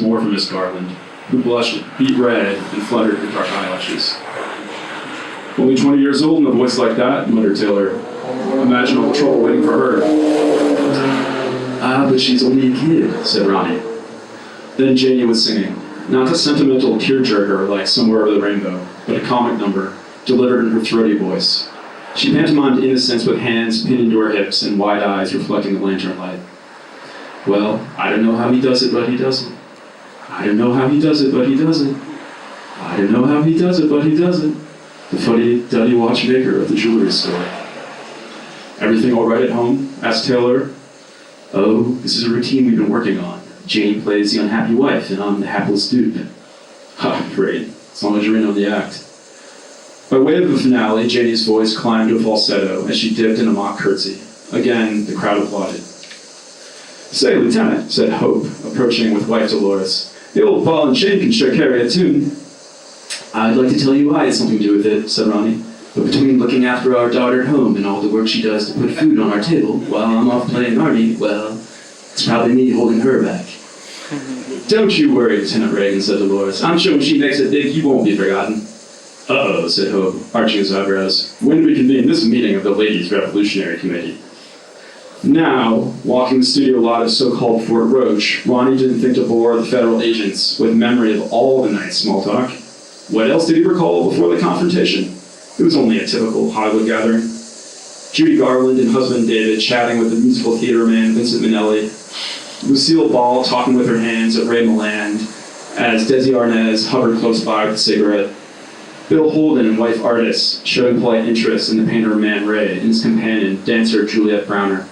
more from Miss Garland, who blushed beet red and fluttered her dark eyelashes. "Only 20 years old and a voice like that," muttered Taylor. "Imagine all the trouble waiting for her." "Ah, but she's only a kid," said Ronnie. Then Janie was singing, not a sentimental tearjerker like Somewhere Over the Rainbow, but a comic number, delivered in her throaty voice. She pantomimed innocence with hands pinned into her hips and wide eyes reflecting the lantern light. "Well, I don't know how he does it, but he does it. I don't know how he does it, but he does it. I don't know how he does it, but he does it." The fuddy-duddy watchmaker of the jewelry store. "Everything all right at home?" asked Taylor. "Oh, this is a routine we've been working on. Janie plays the unhappy wife, and I'm the hapless dupe." "Ha, great, as long as you're in on the act." By way of the finale, Janie's voice climbed to a falsetto as she dipped in a mock curtsy. Again, the crowd applauded. "Say, Lieutenant," said Hope, approaching with wife Dolores, "the old ball and chain can sure carry a tune." "I'd like to tell you I had something to do with it," said Ronnie. "But between looking after our daughter at home and all the work she does to put food on our table while I'm off playing Arnie, well, it's probably me holding her back." "Don't you worry, Lieutenant Reagan," said Dolores. "I'm sure when she makes it big, you won't be forgotten." "Uh-oh," said Hope, arching his eyebrows. "When did we convene this meeting of the Ladies' Revolutionary Committee?" Now, walking the studio lot of so-called Fort Roach, Ronnie didn't think to bore the federal agents with memory of all the night's small talk. What else did he recall before the confrontation? It was only a typical Hollywood gathering. Judy Garland and husband David chatting with the musical theater man Vincent Minnelli. Lucille Ball talking with her hands at Ray Milland as Desi Arnaz hovered close by with a cigarette. Bill Holden and wife Artis showing polite interest in the painter Man Ray and his companion, dancer Juliet Browner.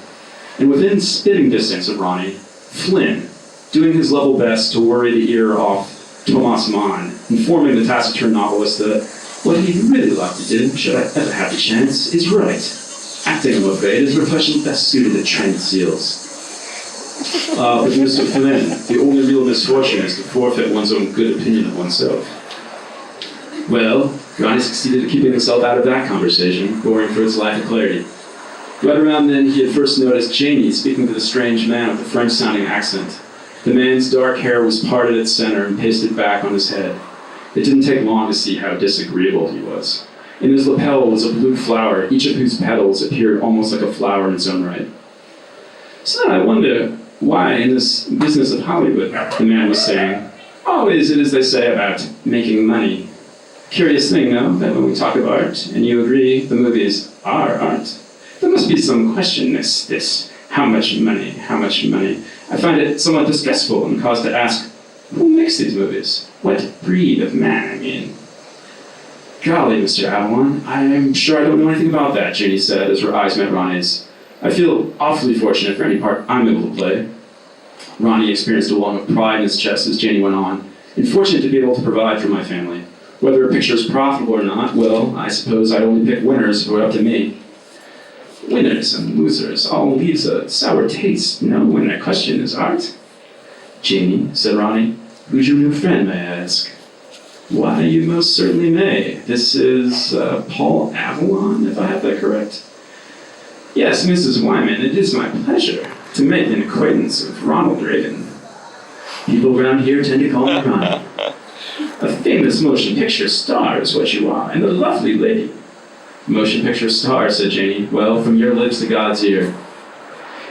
And within spitting distance of Ronnie, Flynn, doing his level best to worry the ear off Thomas Mann, informing the taciturn novelist that what he'd really like to do, should I ever have the chance, is write. Acting, I'm afraid, is a profession best suited to trained seals. But Mr. Flynn, the only real misfortune is to forfeit one's own good opinion of oneself. Well, Ronnie succeeded in keeping himself out of that conversation, boring for its lack of clarity. Right around then, he had first noticed Janie speaking to the strange man with the French-sounding accent. The man's dark hair was parted at center and pasted back on his head. It didn't take long to see how disagreeable he was. In his lapel was a blue flower, each of whose petals appeared almost like a flower in its own right. "So I wonder why, in this business of Hollywood," the man was saying, "always it is they say about making money. Curious thing, though, that when we talk of art, and you agree the movies are art, there must be some question this, how much money? I find it somewhat distressful and cause to ask, who makes these movies? What breed of man, I mean?" "Golly, Mr. Avalon, I'm sure I don't know anything about that," Janie said as her eyes met Ronnie's. "I feel awfully fortunate for any part I'm able to play." Ronnie experienced a lung of pride in his chest as Janie went on, and fortunate to be able to provide for my family. Whether a picture is profitable or not, well, I suppose I'd only pick winners if it were up to me. Winners and losers all leaves a sour taste, when the question is art. "Janie," said Ronnie, "who's your new friend, may I ask?" "Why, you most certainly may. This is Paul Avalon, if I have that correct?" "Yes, Mrs. Wyman, it is my pleasure to make the acquaintance of Ronald Reagan. People around here tend to call me Ronnie. A famous motion picture star is what you are, and a lovely lady." "Motion picture star," said Janie. "Well, from your lips to God's ear."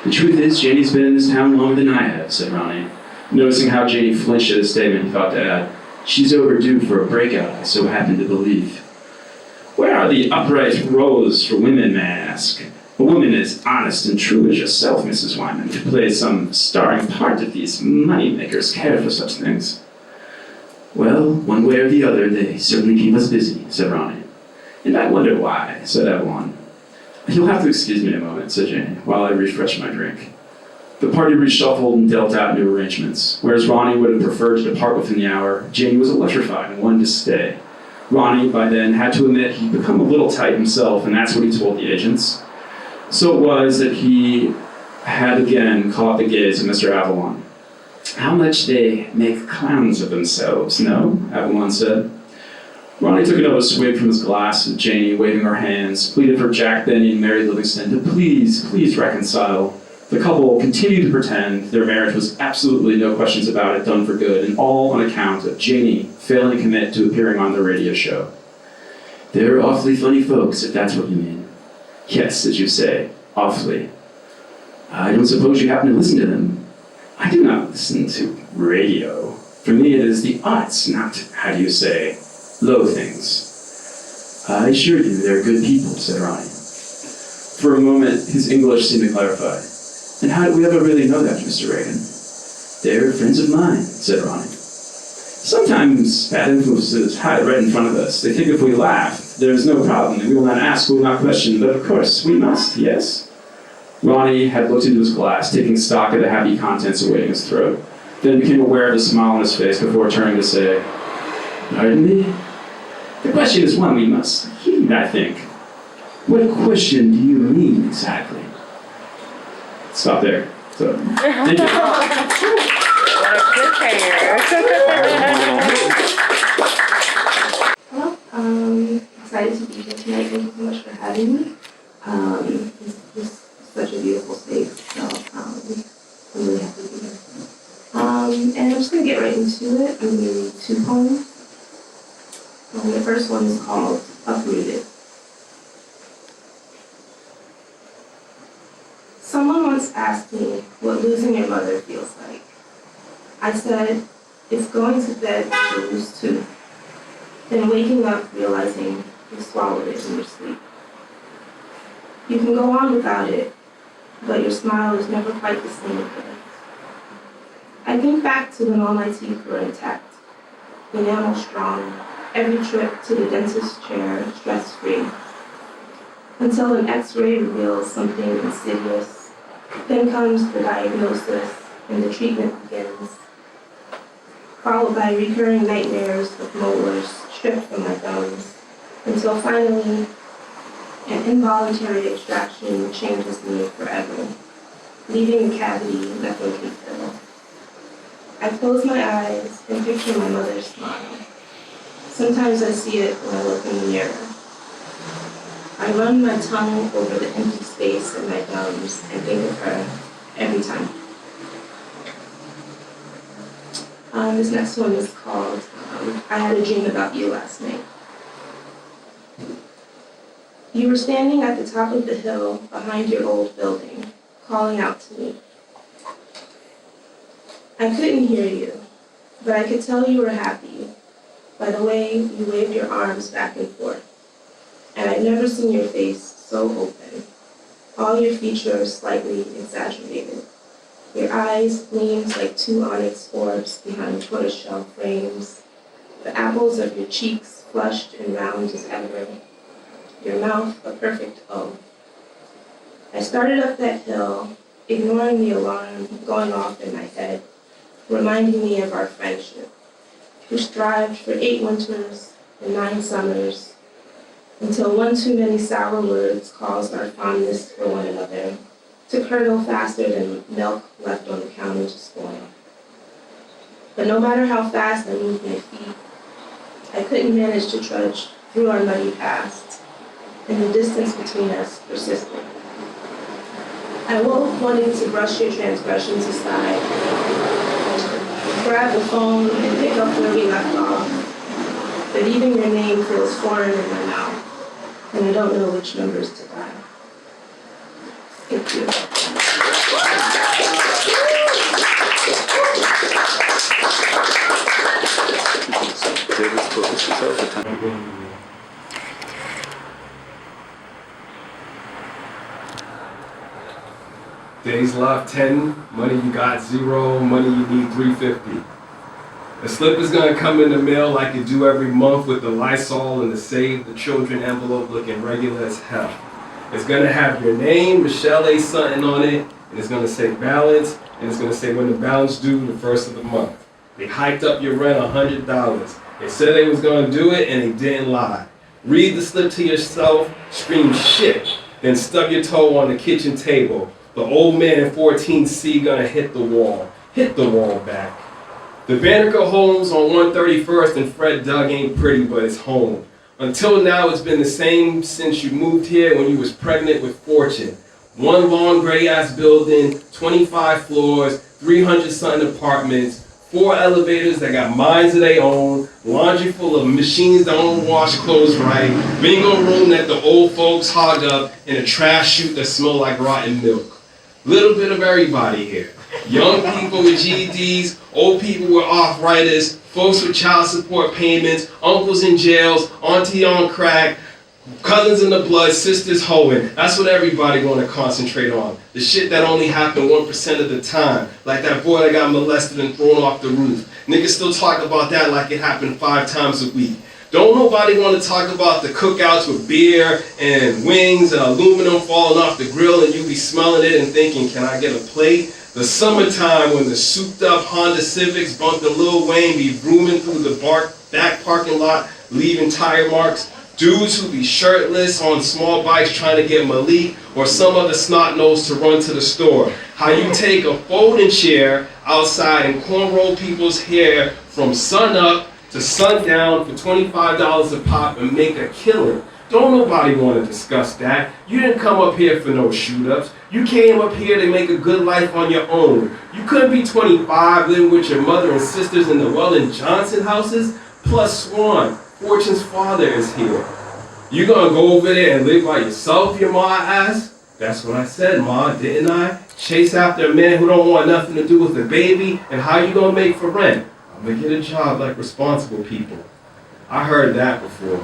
"The truth is, Janie's been in this town longer than I have," said Ronnie. Noticing how Janie flinched at his statement, he thought to add, "She's overdue for a breakout, I so happen to believe." "Where are the upright roles for women, may I ask? A woman as honest and true as yourself, Mrs. Wyman, to play some starring part if these money-makers care for such things." "Well, one way or the other, they certainly keep us busy," said Ronnie. "And I wonder why," said Avalon. "You'll have to excuse me a moment," said Janie, while I refreshed my drink. The party reshuffled and dealt out new arrangements. Whereas Ronnie would have preferred to depart within the hour, Janie was electrified and wanted to stay. Ronnie, by then, had to admit he'd become a little tight himself, and that's what he told the agents. So it was that he had again caught the gaze of Mr. Avalon. "How much they make clowns of themselves, no?" Avalon said. Ronnie took another swig from his glass, and Janie, waving her hands, pleaded for Jack Benny and Mary Livingston to please reconcile. The couple continued to pretend their marriage was absolutely no questions about it, done for good, and all on account of Janie failing to commit to appearing on the radio show. They're awfully funny folks, if that's what you mean. Yes, as you say, awfully. I don't suppose you happen to listen to them. I do not listen to radio. For me, it is the arts, not, how do you say, low things. I assure you, they're good people, said Ronnie. For a moment, his English seemed to clarify. And how did we ever really know that, Mr. Reagan? They're friends of mine, said Ronnie. Sometimes bad influences hide right in front of us. They think if we laugh, there's no problem, and we will not ask, we will not question, but of course, we must, yes? Ronnie had looked into his glass, taking stock of the happy contents awaiting his throat, then became aware of the smile on his face before turning to say, Pardon me? The question is one we must heed, I think. What question do you mean exactly? Stop there. So, thank you. What a cliffhanger. Hello. Excited to be here tonight. Thank you so much for having me. This is such a beautiful space, so I'm really happy to be here. And I'm just going to get right into it. I'm going to read 2 poems. The first one is called Uprooted. Someone once asked me what losing your mother feels like. I said, it's going to bed to lose tooth, then waking up realizing you swallowed it in your sleep. You can go on without it, but your smile is never quite the same again. I think back to when all my teeth were intact, enamel strong, every trip to the dentist's chair stress-free, until an x-ray reveals something insidious. Then comes the diagnosis and the treatment begins, followed by recurring nightmares of molars stripped from my gums, until finally an involuntary extraction changes me forever, leaving a cavity nothing can fill. I close my eyes and picture my mother's smile. Sometimes I see it when I look in the mirror. I run my tongue over the empty space in my gums and think of her every time. This next one is called I Had a Dream About You Last Night. You were standing at the top of the hill behind your old building, calling out to me. I couldn't hear you, but I could tell you were happy by the way you waved your arms back and forth. And I've never seen your face so open, all your features slightly exaggerated. Your eyes gleamed like 2 onyx orbs behind tortoiseshell frames, the apples of your cheeks flushed and round as ever, your mouth a perfect O. I started up that hill, ignoring the alarm going off in my head, reminding me of our friendship, which thrived for 8 winters and 9 summers, until one too many sour words caused our fondness for one another to curdle faster than milk left on the counter to spoil. But no matter how fast I moved my feet, I couldn't manage to trudge through our muddy past, and the distance between us persisted. I woke wanting to brush your transgressions aside, grab the phone and pick up where we left off, but even your name feels foreign in my mouth, and I don't know which numbers to dial. Thank you. Days left 10, money you got 0, money you need 350. The slip is gonna come in the mail like you do every month with the Lysol and the Save the Children envelope looking regular as hell. It's gonna have your name, Michelle A. Sutton on it, and it's gonna say balance, and it's gonna say when the balance due the first of the month. They hiked up your rent $100. They said they was gonna do it, and they didn't lie. Read the slip to yourself, scream shit, then stub your toe on the kitchen table. The old man in 14C gonna hit the wall back. The Banneker homes on 131st and Fred Doug ain't pretty, but it's home. Until now, it's been the same since you moved here when you was pregnant with Fortune. One long gray-ass building, 25 floors, 300-something apartments, 4 elevators that got minds of their own, laundry full of machines that don't wash clothes right, bingo room that the old folks hog up, and a trash chute that smell like rotten milk. Little bit of everybody here. Young people with GEDs, old people with arthritis, folks with child support payments, uncles in jails, auntie on crack, cousins in the blood, sisters hoeing. That's what everybody want to concentrate on. The shit that only happened 1% of the time. Like that boy that got molested and thrown off the roof. Niggas still talk about that like it happened 5 times a week. Don't nobody want to talk about the cookouts with beer and wings and aluminum falling off the grill and you be smelling it and thinking, can I get a plate? The summertime when the souped up Honda Civics bumping Lil Wayne be vrooming through the back parking lot, leaving tire marks. Dudes who be shirtless on small bikes trying to get Malik or some other snot-nose to run to the store. How you take a folding chair outside and cornrow people's hair from sun up to sundown for $25 a pop and make a killing. Don't nobody want to discuss that. You didn't come up here for no shoot-ups. You came up here to make a good life on your own. You couldn't be 25 living with your mother and sisters in the Weldon Johnson houses. Plus Swan, Fortune's father, is here. You gonna go over there and live by yourself, your ma asked? That's what I said, ma, didn't I? Chase after a man who don't want nothing to do with the baby, and how you gonna make for rent? I'm gonna get a job like responsible people. I heard that before.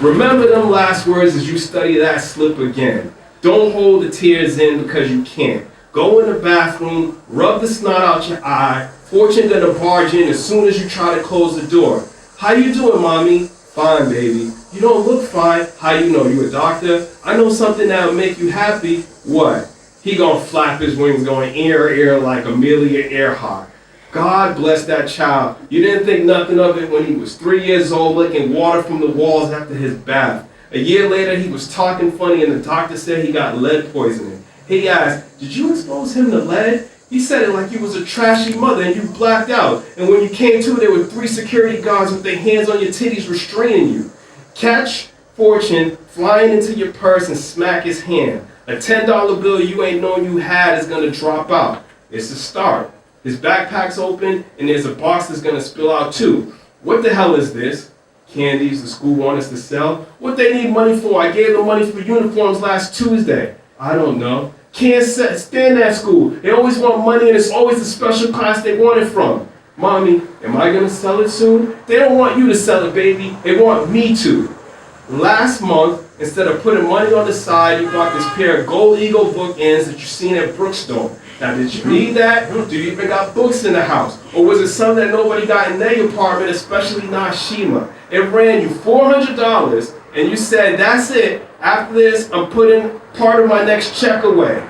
Remember them last words as you study that slip again. Don't hold the tears in because you can't. Go in the bathroom, rub the snot out your eye. Fortune gonna barge in as soon as you try to close the door. How you doing, mommy? Fine, baby. You don't look fine. How you know? You a doctor? I know something that'll make you happy. What? He gonna flap his wings going ear like Amelia Earhart. God bless that child. You didn't think nothing of it when he was 3 years old licking water from the walls after his bath. A year later, he was talking funny and the doctor said he got lead poisoning. He asked, did you expose him to lead? He said it like you was a trashy mother and you blacked out. And when you came to, there were 3 security guards with their hands on your titties restraining you. Catch Fortune flying into your purse and smack his hand. A $10 bill you ain't known you had is gonna drop out. It's a start. His backpack's open and there's a box that's gonna spill out too. What the hell is this? Candies the school want us to sell? What they need money for? I gave them money for uniforms last Tuesday. I don't know. Can't stand that school. They always want money and it's always the special class they want it from. Mommy, am I gonna sell it soon? They don't want you to sell it, baby. They want me to. Last month, instead of putting money on the side, you bought this pair of Gold Eagle bookends that you seen at Brookstone. Now, did you need that? Do you even got books in the house? Or was it something that nobody got in their apartment, especially not Shima? It ran you $400 and you said, that's it. After this, I'm putting part of my next check away.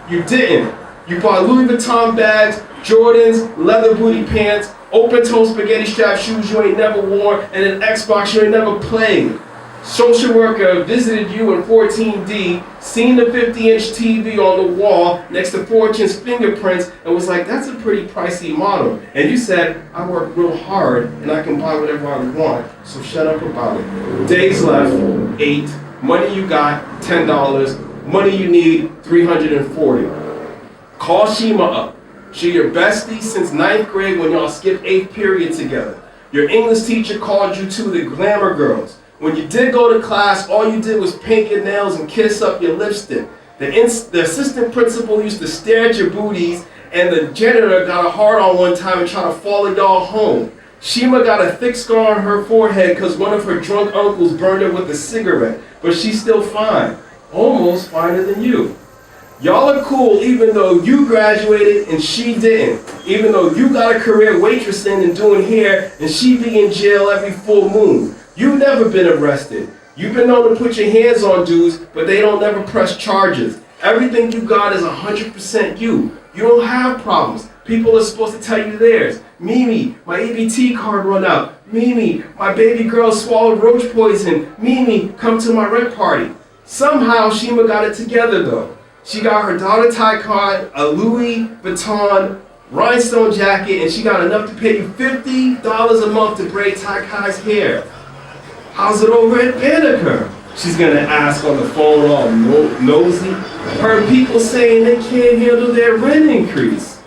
You didn't. You bought Louis Vuitton bags, Jordans, leather booty pants, open-toe spaghetti strap shoes you ain't never worn, and an Xbox you ain't never played. Social worker visited you in 14D, seen the 50-inch TV on the wall next to Fortune's fingerprints, and was like, that's a pretty pricey model. And you said, I work real hard, and I can buy whatever I want, so shut up about it. Days left, 8. Money you got, $10. Money you need, $340. Call Shima up. She your bestie since 9th grade when y'all skipped 8th period together. Your English teacher called you two the glamour girls. When you did go to class, all you did was paint your nails and kiss up your lipstick. The assistant principal used to stare at your booties, and the janitor got a hard-on one time and tried to follow y'all home. Shima got a thick scar on her forehead because one of her drunk uncles burned her with a cigarette, but she's still fine. Almost finer than you. Y'all are cool even though you graduated and she didn't. Even though you got a career waitressing and doing hair and she be in jail every full moon. You've never been arrested. You've been known to put your hands on dudes, but they don't never press charges. Everything you got is 100% you. You don't have problems. People are supposed to tell you theirs. Mimi, my EBT card run out. Mimi, my baby girl swallowed roach poison. Mimi, come to my rent party. Somehow Shima got it together though. She got her daughter tie card, a Louis Vuitton rhinestone jacket, and she got enough to pay you $50 a month to braid Tai Kai's hair. How's it over at Banneker? She's gonna ask on the phone all nosy. Heard people saying they can't handle their rent increase.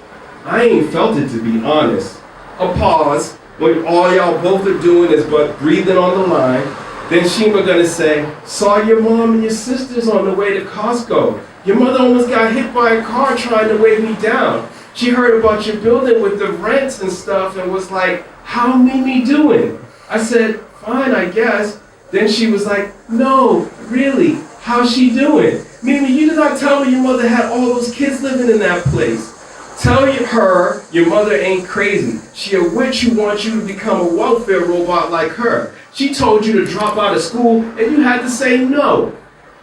I ain't felt it, to be honest. A pause when all y'all both are doing is but breathing on the line. Then Shima gonna say, saw your mom and your sisters on the way to Costco. Your mother almost got hit by a car trying to weigh me down. She heard about your building with the rents and stuff and was like, how Mimi doing? I said, fine, I guess. Then she was like, no, really, how's she doing? Mimi, you did not tell me your mother had all those kids living in that place. Tell her your mother ain't crazy. She a witch who wants you to become a welfare robot like her. She told you to drop out of school and you had to say no.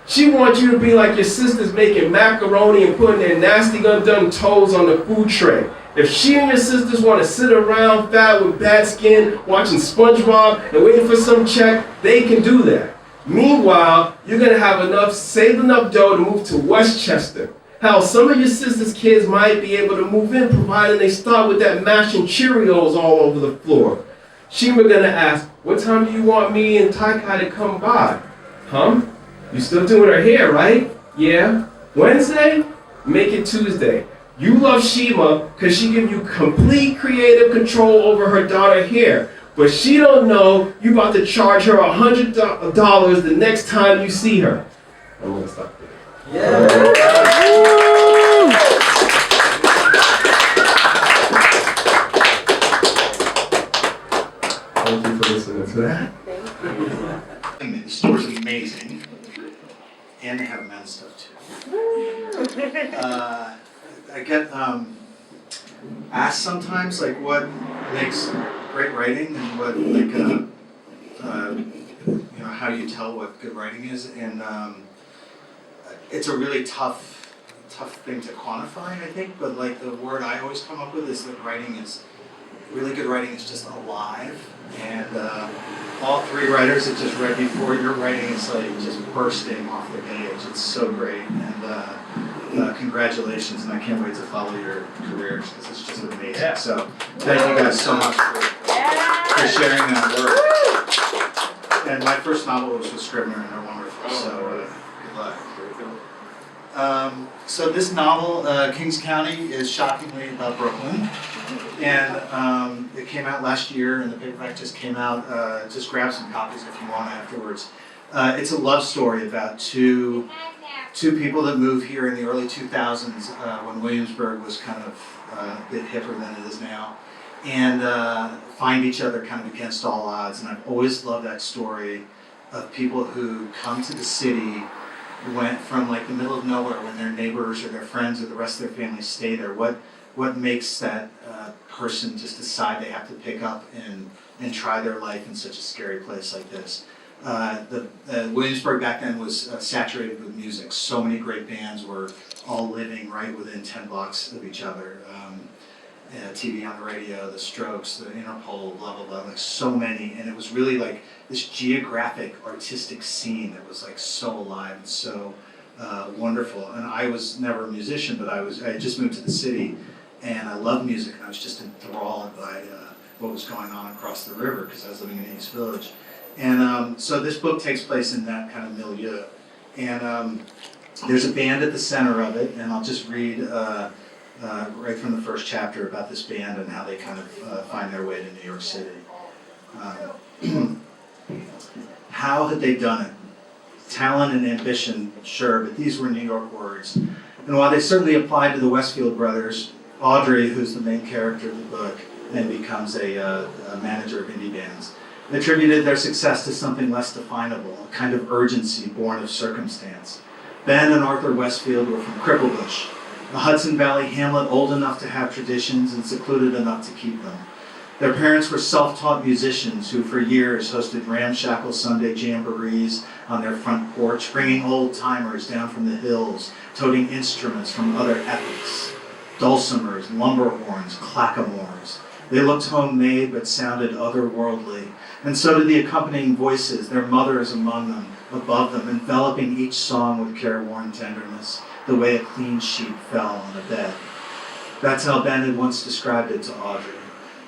She wants you to be like your sisters making macaroni and putting their nasty undone toes on the food tray. If she and your sisters want to sit around fat with bad skin, watching SpongeBob and waiting for some check, they can do that. Meanwhile, you're going to have saved enough dough to move to Westchester. Hell, some of your sister's kids might be able to move in provided they start with that mash and Cheerios all over the floor. Shima gonna ask, what time do you want me and Taikai to come by? Huh? You still doing her hair, right? Yeah. Wednesday? Make it Tuesday. You love Shima because she give you complete creative control over her daughter's hair. But she don't know you about to charge her $100 the next time you see her. I'm gonna stop there. Yeah. Thank you for listening to that. The store's amazing. And they have a men's stuff too. I get asked sometimes like what makes great writing and what how do you tell what good writing is, and it's a really tough thing to quantify, I think, but like the word I always come up with is that really good writing is just alive, and all three writers that just read before, your writing is like just bursting off the page. It's so great, and congratulations, and I can't wait to follow your careers because it's just amazing. Yeah. So thank you guys so much for sharing that work. And my first novel was with Scribner, and they're wonderful, so good luck. So this novel, Kings County, is shockingly about Brooklyn. And it came out last year, and the paperback just came out. Just grab some copies if you want afterwards. It's a love story about two people that moved here in the early 2000s when Williamsburg was kind of a bit hipper than it is now, and find each other kind of against all odds. And I've always loved that story of people who come to the city, went from like the middle of nowhere when their neighbors or their friends or the rest of their family stay there. What makes that person just decide they have to pick up and try their life in such a scary place like this? Williamsburg back then was saturated with music. So many great bands were all living right within 10 blocks of each other. TV on the radio, the Strokes, the Interpol, blah, blah, blah, like so many. And it was really like this geographic, artistic scene that was like so alive and so wonderful. And I was never a musician, but I had just moved to the city, and I loved music, and I was just enthralled by what was going on across the river because I was living in East Village. And so this book takes place in that kind of milieu. And there's a band at the center of it, and I'll just read right from the first chapter about this band and how they kind of find their way to New York City. How had they done it? Talent and ambition, sure, but these were New York words. And while they certainly applied to the Westfield brothers, Audrey, who's the main character of the book, then becomes a manager of indie bands, attributed their success to something less definable, a kind of urgency born of circumstance. Ben and Arthur Westfield were from Cricklebush, a Hudson Valley hamlet old enough to have traditions and secluded enough to keep them. Their parents were self-taught musicians who for years hosted ramshackle Sunday jamborees on their front porch, bringing old-timers down from the hills, toting instruments from other epochs, dulcimers, lumber horns, clackamores. They looked homemade but sounded otherworldly, and so did the accompanying voices, their mothers among them, above them, enveloping each song with careworn tenderness, the way a clean sheet fell on a bed. That's how Ben had once described it to Audrey.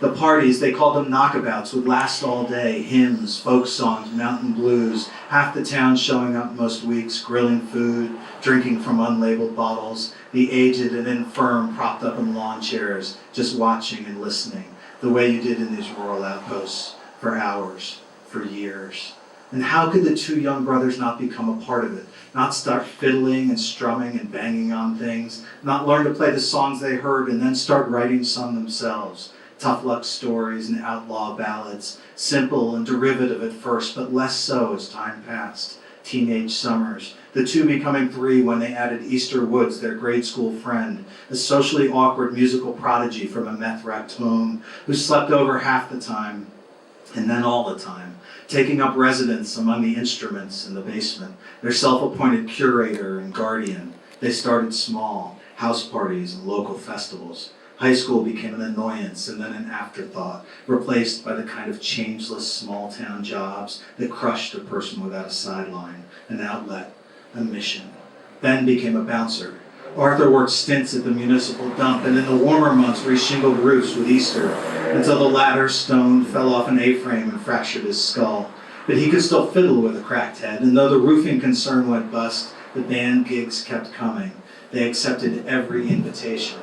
The parties, they called them knockabouts, would last all day. Hymns, folk songs, mountain blues, half the town showing up most weeks, grilling food, drinking from unlabeled bottles, the aged and infirm propped up in lawn chairs, just watching and listening, the way you did in these rural outposts, for hours, for years. And how could the two young brothers not become a part of it? Not start fiddling and strumming and banging on things, not learn to play the songs they heard and then start writing some themselves. Tough luck stories and outlaw ballads, simple and derivative at first, but less so as time passed. Teenage summers, the two becoming three when they added Easter Woods, their grade school friend, a socially awkward musical prodigy from a meth-wracked home who slept over half the time and then all the time, taking up residence among the instruments in the basement, their self-appointed curator and guardian. They started small, house parties and local festivals. High school became an annoyance and then an afterthought, replaced by the kind of changeless small-town jobs that crushed a person without a sideline, an outlet, a mission. Ben became a bouncer. Arthur worked stints at the municipal dump and in the warmer months reshingled roofs with Easter, until the latter, stoned, fell off an A-frame and fractured his skull. But he could still fiddle with a cracked head, and though the roofing concern went bust, the band gigs kept coming. They accepted every invitation,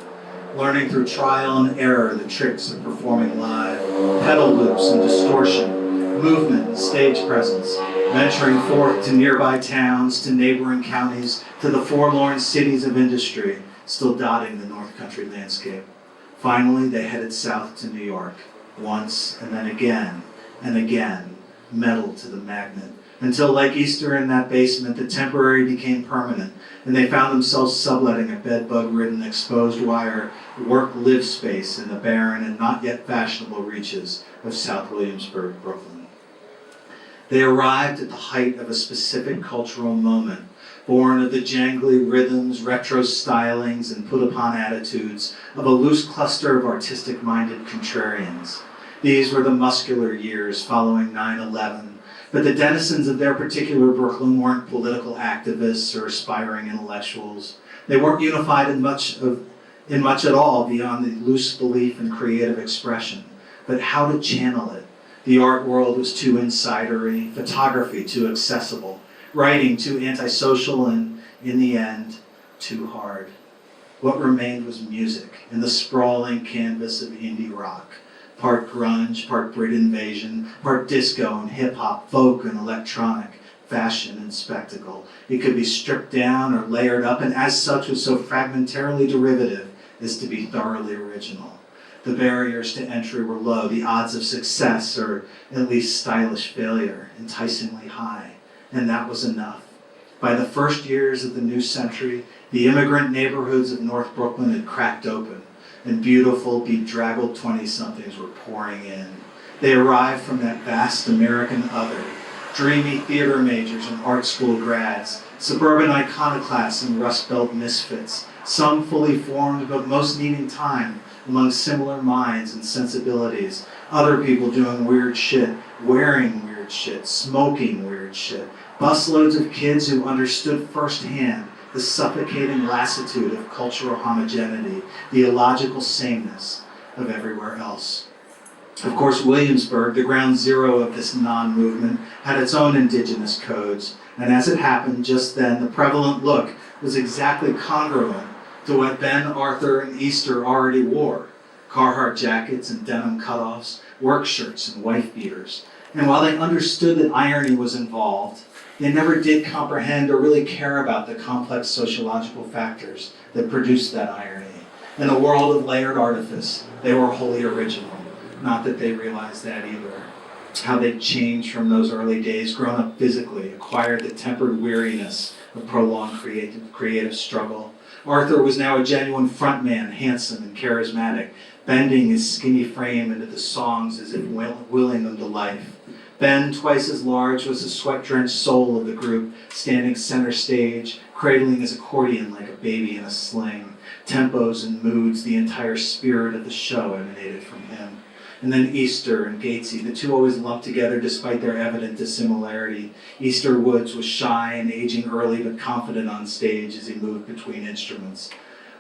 learning through trial and error the tricks of performing live, pedal loops and distortion, movement and stage presence, venturing forth to nearby towns, to neighboring counties, to the forlorn cities of industry, still dotting the North Country landscape. Finally, they headed south to New York, once and then again and again, metal to the magnet, until like Easter in that basement, the temporary became permanent, and they found themselves subletting a bed-bug-ridden exposed wire work-live space in the barren and not yet fashionable reaches of South Williamsburg, Brooklyn. They arrived at the height of a specific cultural moment, born of the jangly rhythms, retro stylings, and put-upon attitudes of a loose cluster of artistic-minded contrarians. These were the muscular years following 9/11, but the denizens of their particular Brooklyn weren't political activists or aspiring intellectuals. They weren't unified in much at all beyond the loose belief in creative expression, but how to channel it. The art world was too insidery, photography too accessible, writing too antisocial, and, in the end, too hard. What remained was music and the sprawling canvas of indie rock, part grunge, part Brit invasion, part disco and hip-hop, folk and electronic, fashion and spectacle. It could be stripped down or layered up, and as such was so fragmentarily derivative as to be thoroughly original. The barriers to entry were low, the odds of success, or at least stylish failure, enticingly high, and that was enough. By the first years of the new century, the immigrant neighborhoods of North Brooklyn had cracked open, and beautiful, bedraggled 20-somethings were pouring in. They arrived from that vast American other, dreamy theater majors and art school grads, suburban iconoclasts and Rust Belt misfits, some fully formed but most needing time among similar minds and sensibilities, other people doing weird shit, wearing weird shit, smoking weird shit, busloads of kids who understood firsthand the suffocating lassitude of cultural homogeneity, the illogical sameness of everywhere else. Of course, Williamsburg, the ground zero of this non-movement, had its own indigenous codes, and as it happened just then, the prevalent look was exactly congruent to what Ben, Arthur, and Easter already wore: Carhartt jackets and denim cutoffs, work shirts and wife beaters. And while they understood that irony was involved, they never did comprehend or really care about the complex sociological factors that produced that irony. In a world of layered artifice, they were wholly original. Not that they realized that either. How they'd changed from those early days, grown up physically, acquired the tempered weariness of prolonged creative struggle. Arthur was now a genuine frontman, handsome and charismatic, bending his skinny frame into the songs as if willing them to life. Ben, twice as large, was the sweat-drenched soul of the group, standing center stage, cradling his accordion like a baby in a sling. Tempos and moods, the entire spirit of the show emanated from him. And then Easter and Gatesy, the two always lumped together despite their evident dissimilarity. Easter Woods was shy and aging early but confident on stage as he moved between instruments.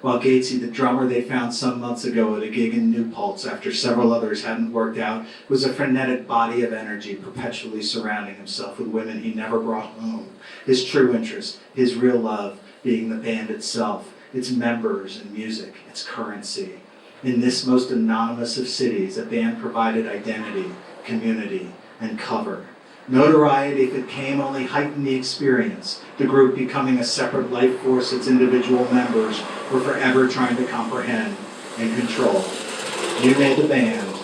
while Gatesy, the drummer they found some months ago at a gig in New Paltz after several others hadn't worked out, was a frenetic body of energy perpetually surrounding himself with women he never brought home. His true interest, his real love, being the band itself, its members and music, its currency. In this most anonymous of cities, a band provided identity, community, and cover. Notoriety, if it came, only heightened the experience, the group becoming a separate life force its individual members were forever trying to comprehend and control. You made the band,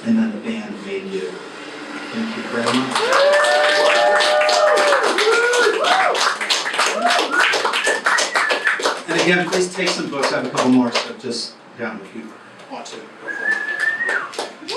and then the band made you. Thank you very much. And again, please take some books. I have a couple more, so just down if you want to.